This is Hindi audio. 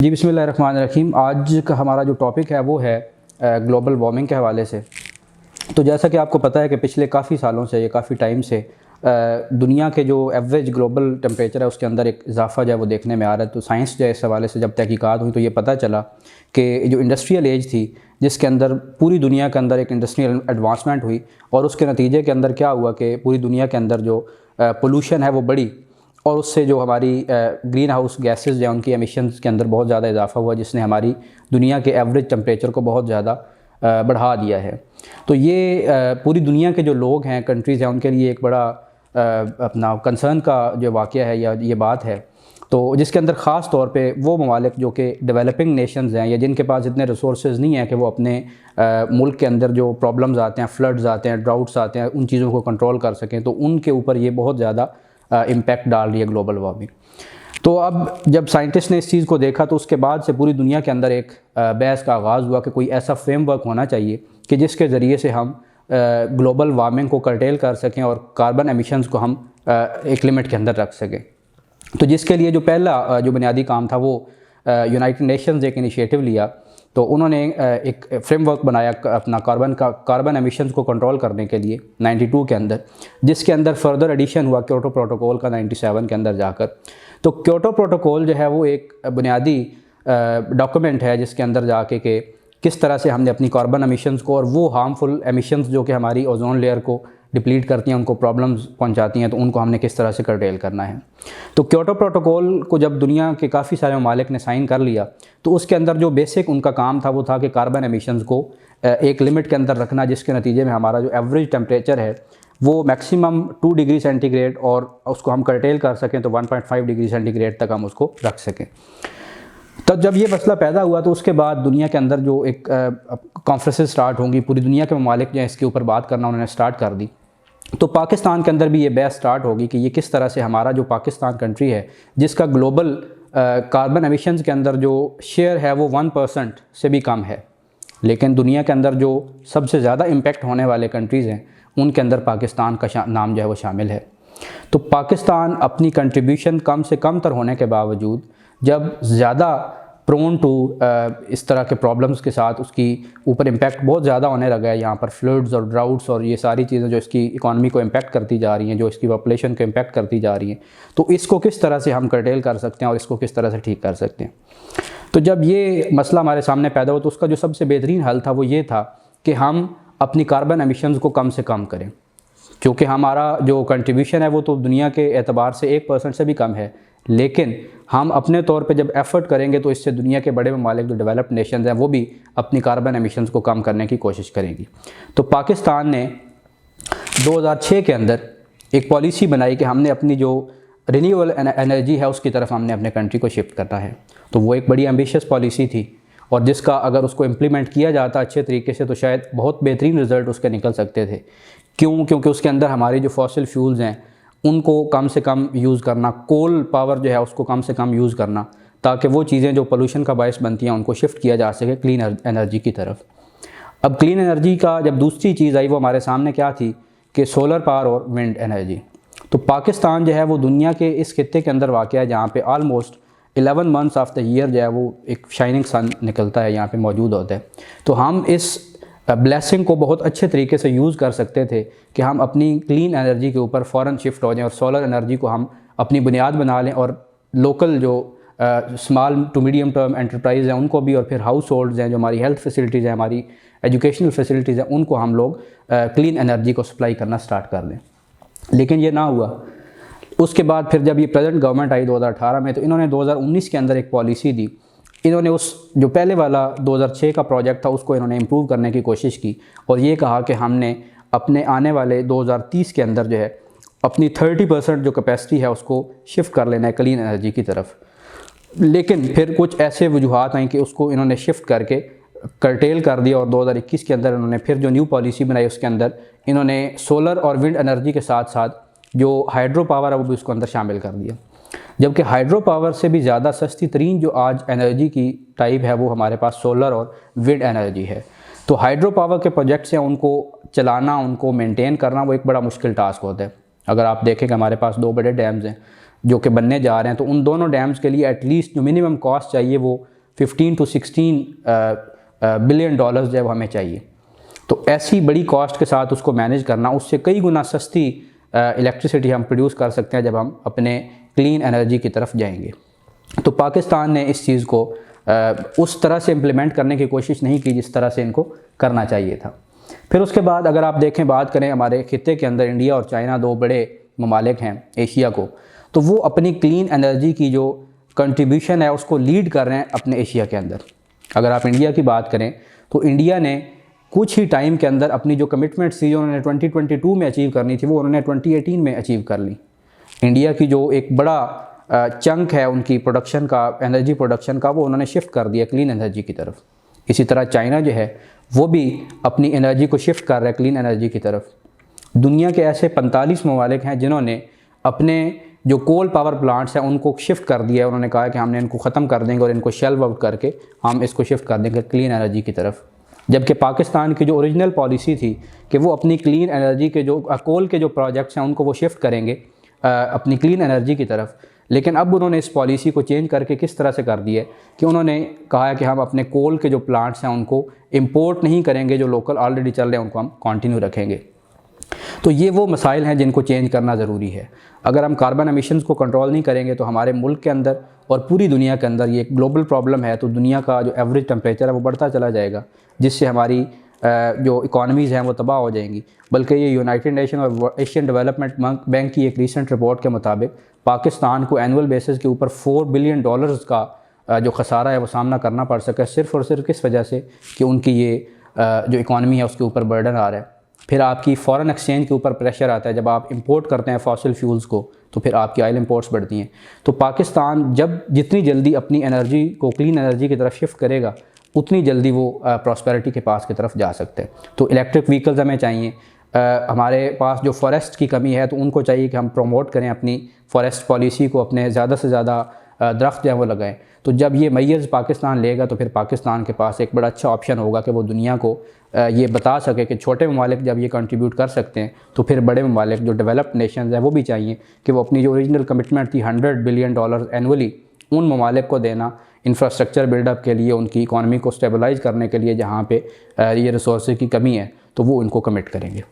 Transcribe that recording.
जी बिस्मिल्लाहिर्रहमानिर्रहीम। आज का हमारा जो टॉपिक है वो है ग्लोबल वार्मिंग के हवाले से। तो जैसा कि आपको पता है कि पिछले काफ़ी सालों से या काफ़ी टाइम से दुनिया के जो एवरेज ग्लोबल टेम्परेचर है उसके अंदर एक इजाफा जो है वो देखने में आ रहा है। तो साइंस जो है इस हवाले से जब तहकीकात हुई तो ये पता चला कि जो इंडस्ट्रियल एज थी जिसके अंदर पूरी दुनिया के अंदर एक इंडस्ट्रियल एडवांसमेंट हुई और उसके नतीजे के अंदर क्या हुआ कि पूरी दुनिया के अंदर जो पोल्यूशन है वो बढ़ी और उससे जो हमारी ग्रीन हाउस गैसेस हैं उनकी एमिशंस के अंदर बहुत ज़्यादा इजाफा हुआ, जिसने हमारी दुनिया के एवरेज टेम्परेचर को बहुत ज़्यादा बढ़ा दिया है। तो ये पूरी दुनिया के जो लोग हैं, कंट्रीज़ हैं, उनके लिए एक बड़ा अपना कंसर्न का जो वाक़या है या ये बात है। तो जिसके अंदर ख़ास तौर पे वो ममालिक जो कि डेवलपिंग नेशंस हैं या जिनके पास इतने रिसोर्सेज नहीं है कि वो अपने मुल्क के अंदर जो प्रॉब्लम्स आते हैं, फ्लड्स आते हैं, ड्राउट्स आते हैं, उन चीज़ों को कंट्रोल कर सकें, तो उनके ऊपर ये बहुत ज़्यादा इम्पैक्ट डाल रही है ग्लोबल वार्मिंग। तो अब जब साइंटिस्ट ने इस चीज़ को देखा तो उसके बाद से पूरी दुनिया के अंदर एक बहस का आगाज़ हुआ कि कोई ऐसा फ्रेमवर्क होना चाहिए कि जिसके ज़रिए से हम ग्लोबल वार्मिंग को कर्टेल कर सकें और कार्बन एमिशंस को हम एक लिमिट के अंदर रख सकें। तो जिसके लिए जो पहला जो बुनियादी काम था वो यूनाइटेड नेशंस एक इनिशिएटिव लिया। तो उन्होंने एक फ्रेमवर्क बनाया अपना कार्बन एमिशंस को कंट्रोल करने के लिए 92 के अंदर, जिसके अंदर फर्दर एडिशन हुआ क्योटो प्रोटोकॉल का 97 के अंदर जाकर। तो क्योटो प्रोटोकॉल जो है वो एक बुनियादी डॉक्यूमेंट है जिसके अंदर जाके कि किस तरह से हमने अपनी कार्बन एमिशंस को और वो हार्मफुल एमिशंस जो कि हमारी ओजोन लेयर को डिप्लीट करती हैं, उनको प्रॉब्लम्स पहुंचाती हैं, तो उनको हमने किस तरह से कर्टेल करना है। तो क्योटो प्रोटोकॉल को जब दुनिया के काफ़ी सारे ममालिक ने साइन कर लिया तो उसके अंदर जो बेसिक उनका काम था वो था कि कार्बन एमिशंस को एक लिमिट के अंदर रखना, जिसके नतीजे में हमारा जो एवरेज टेम्परेचर है वो मैक्सिमम 2 डिग्री सेंटीग्रेड और उसको हम कर्टेल कर सकें तो 1.5 डिग्री सेंटीग्रेड तक हम उसको रख सकें। तो जब ये मसला पैदा हुआ तो उसके बाद दुनिया के अंदर जो एक कॉन्फ्रेंसेस स्टार्ट होंगी, पूरी दुनिया के ममालिक जो हैं इसके ऊपर बात करना उन्होंने स्टार्ट कर दी। तो पाकिस्तान के अंदर भी ये बहस स्टार्ट होगी कि ये किस तरह से हमारा जो पाकिस्तान कंट्री है जिसका ग्लोबल कार्बन एमिशंस के अंदर जो शेयर है वो 1% से भी कम है, लेकिन दुनिया के अंदर जो सबसे ज़्यादा इम्पेक्ट होने वाले कंट्रीज़ हैं उनके अंदर पाकिस्तान का नाम जो है वो शामिल है। तो पाकिस्तान अपनी कंट्रीब्यूशन कम से कम तर होने के बावजूद जब ज़्यादा प्रोन टू इस तरह के प्रॉब्लम्स के साथ उसकी ऊपर इम्पैक्ट बहुत ज़्यादा होने लगा है, यहाँ पर फ्लड्स और ड्राउट्स और ये सारी चीज़ें जो इसकी इकॉनमी को इम्पैक्ट करती जा रही हैं, जो इसकी पॉपुलेशन को इम्पैक्ट करती जा रही हैं, तो इसको किस तरह से हम कर्टेल कर सकते हैं और इसको किस तरह से ठीक कर सकते हैं। तो जब ये मसला हमारे सामने पैदा हुआ तो उसका जो सबसे बेहतरीन हल था वो ये था कि हम अपनी कार्बन एमिशंस को कम से कम करें, क्योंकि हमारा जो कंट्रीब्यूशन है वो तो दुनिया के एतबार से 1% से भी कम है, लेकिन हम अपने तौर पे जब एफ़र्ट करेंगे तो इससे दुनिया के बड़े ममालिक जो डेवलप्ड नेशंस हैं वो भी अपनी कार्बन एमिशंस को कम करने की कोशिश करेंगी। तो पाकिस्तान ने 2006 के अंदर एक पॉलिसी बनाई कि हमने अपनी जो रिन्यूएबल एनर्जी है उसकी तरफ हमने अपने कंट्री को शिफ्ट करना है। तो वो एक बड़ी एम्बिशियस पॉलिसी थी और जिसका अगर उसको इम्प्लीमेंट किया जाता अच्छे तरीके से तो शायद बहुत बेहतरीन रिज़ल्ट उसके निकल सकते थे। क्योंकि उसके अंदर हमारी जो फॉसिल फ्यूल्स हैं उनको कम से कम यूज़ करना, कोल पावर जो है उसको कम से कम यूज़ करना, ताकि वो चीज़ें जो पोल्यूशन का बायस बनती हैं उनको शिफ्ट किया जा सके क्लीन एनर्जी की तरफ। अब क्लीन एनर्जी का जब दूसरी चीज़ आई वो हमारे सामने क्या थी कि सोलर पावर और विंड एनर्जी। तो पाकिस्तान जो है वो दुनिया के इस खित्ते के अंदर वाक़ है जहाँ पे almost 11 months of the year जो है वो एक शाइनिंग सन निकलता है, यहाँ पे मौजूद होता है। तो हम इस ब्लेसिंग को बहुत अच्छे तरीके से यूज़ कर सकते थे कि हम अपनी क्लीन एनर्जी के ऊपर फ़ौरन शिफ्ट हो जाएं और सोलर एनर्जी को हम अपनी बुनियाद बना लें और लोकल जो small to medium term enterprise हैं उनको भी और फिर हाउस होल्ड्स हैं, जो हमारी हेल्थ फैसिलिटीज़ हैं, हमारी एजुकेशनल फैसिलिटीज़ हैं, उनको हम लोग क्लीन एनर्जी को सप्लाई करना स्टार्ट कर दें। लेकिन ये ना हुआ। उसके बाद फिर जब ये प्रेजेंट गवर्नमेंट आई 2018 में तो इन्होंने 2019 के अंदर एक पॉलिसी दी। इन्होंने उस जो पहले वाला 2006 का प्रोजेक्ट था उसको इन्होंने इम्प्रूव करने की कोशिश की और ये कहा कि हमने अपने आने वाले 2030 के अंदर जो है अपनी 30% जो कैपेसिटी है उसको शिफ्ट कर लेना है क्लीन एनर्जी की तरफ। लेकिन फिर कुछ ऐसे वजूहात आई कि उसको इन्होंने शिफ्ट करके कर्टेल कर दिया और 2021 के अंदर इन्होंने फिर जो न्यू पॉलिसी बनाई उसके अंदर इन्होंने सोलर और विंड एनर्जी के साथ साथ जो हाइड्रो पावर है वो भी उसको अंदर शामिल कर दिया। जबकि हाइड्रो पावर से भी ज़्यादा सस्ती तरीन जो आज एनर्जी की टाइप है वो हमारे पास सोलर और विंड एनर्जी है। तो हाइड्रो पावर के प्रोजेक्ट्स हैं उनको चलाना, उनको मेंटेन करना वो एक बड़ा मुश्किल टास्क होता है। अगर आप देखें कि हमारे पास 2 बड़े डैम्स हैं जो कि बनने जा रहे हैं, तो उन दोनों डैम्स के लिए एटलीस्ट जो मिनिमम कॉस्ट चाहिए वो 15 to 16 बिलियन डॉलर्स जो है वो हमें चाहिए। तो ऐसी बड़ी कॉस्ट के साथ उसको मैनेज करना, उससे कई गुना सस्ती इलेक्ट्रिसिटी हम प्रोड्यूस कर सकते हैं जब हम अपने क्लीन एनर्जी की तरफ जाएंगे। तो पाकिस्तान ने इस चीज़ को उस तरह से इम्प्लीमेंट करने की कोशिश नहीं की जिस तरह से इनको करना चाहिए था। फिर उसके बाद अगर आप देखें, बात करें हमारे खित्ते के अंदर इंडिया और चाइना दो बड़े ममालिक हैं एशिया को, तो वो अपनी क्लीन एनर्जी की जो कंट्रीब्यूशन है उसको लीड कर रहे हैं अपने एशिया के अंदर। अगर आप इंडिया की बात करें तो इंडिया ने कुछ ही टाइम के अंदर अपनी जो कमिटमेंट्स थी जो उन्होंने 2022 में अचीव करनी थी वो उन्होंने 2018 में अचीव कर ली। इंडिया की जो एक बड़ा चंक है उनकी प्रोडक्शन का, एनर्जी प्रोडक्शन का, वो उन्होंने शिफ्ट कर दिया क्लीन एनर्जी की तरफ। इसी तरह चाइना जो है वो भी अपनी एनर्जी को शिफ्ट कर रहा है क्लीन एनर्जी की तरफ। दुनिया के ऐसे 45 ममालिक हैं जिन्होंने अपने जो कोल पावर प्लांट्स हैं उनको शिफ्ट कर दिया है। उन्होंने कहा है कि हमने इनको ख़त्म कर देंगे और इनको शेल्व आउट करके हम इसको शिफ्ट कर देंगे क्लीन एनर्जी की तरफ। जबकि पाकिस्तान की जो ओरिजिनल पॉलिसी थी कि वो अपनी क्लीन एनर्जी के जो कोल के जो प्रोजेक्ट्स हैं उनको वो शिफ्ट करेंगे अपनी क्लीन एनर्जी की तरफ। लेकिन अब उन्होंने इस पॉलिसी को चेंज करके किस तरह से कर दिया है कि उन्होंने कहा है कि हम अपने कोल के जो प्लांट्स हैं उनको इंपोर्ट नहीं करेंगे, जो लोकल ऑलरेडी चल रहे हैं उनको हम कंटिन्यू रखेंगे। तो ये वो मसाइल हैं जिनको चेंज करना ज़रूरी है। अगर हम कार्बन एमिशंस को कंट्रोल नहीं करेंगे तो हमारे मुल्क के अंदर और पूरी दुनिया के अंदर ये एक ग्लोबल प्रॉब्लम है, तो दुनिया का जो एवरेज टेम्परेचर है वो बढ़ता चला जाएगा, जिससे हमारी जो इकॉनमीज़ हैं वो तबाह हो जाएंगी। बल्कि ये यूनाइटेड नेशन और एशियन डेवलपमेंट बैंक की एक रीसेंट रिपोर्ट के मुताबिक पाकिस्तान को एनुअल बेसिस के ऊपर $4 बिलियन का जो खसारा है वो सामना करना पड़ सका है, सिर्फ़ और सिर्फ किस वजह से कि उनकी ये जो इकॉनमी है उसके ऊपर बर्डन आ रहा है। फिर आपकी फ़ॉरेन एक्सचेंज के ऊपर प्रेशर आता है। जब आप इंपोर्ट करते हैं फॉसिल फ्यूल्स को तो फिर आपकी ऑयल इंपोर्ट्स बढ़ती हैं। तो पाकिस्तान जब जितनी जल्दी अपनी एनर्जी को क्लीन एनर्जी की तरफ शिफ्ट करेगा उतनी जल्दी वो प्रॉस्पेरिटी के पास की तरफ जा सकते हैं। तो इलेक्ट्रिक व्हीकल्स हमें चाहिए। हमारे पास जो फॉरेस्ट की कमी है तो उनको चाहिए कि हम प्रमोट करें अपनी फॉरेस्ट पॉलिसी को, अपने ज़्यादा से ज़्यादा दरख्त जो है वो लगाएं। तो जब ये मैयर्स पाकिस्तान लेगा तो फिर पाकिस्तान के पास एक बड़ा अच्छा ऑप्शन होगा कि वो दुनिया को ये बता सके कि छोटे ममालिक जब ये कंट्रीब्यूट कर सकते हैं तो फिर बड़े ममालिक जो डेवलप्ड नेशंस हैं वो भी चाहिए कि वो अपनी जो ओरिजिनल कमिटमेंट थी $100 बिलियन एनुअली उन ममालिक को देना इंफ्रास्ट्रक्चर बिल्डअप के लिए, उनकी इकॉनमी को स्टेबलाइज करने के लिए जहाँ पे ये रिसोर्स की कमी है, तो वो उनको कमिट करेंगे।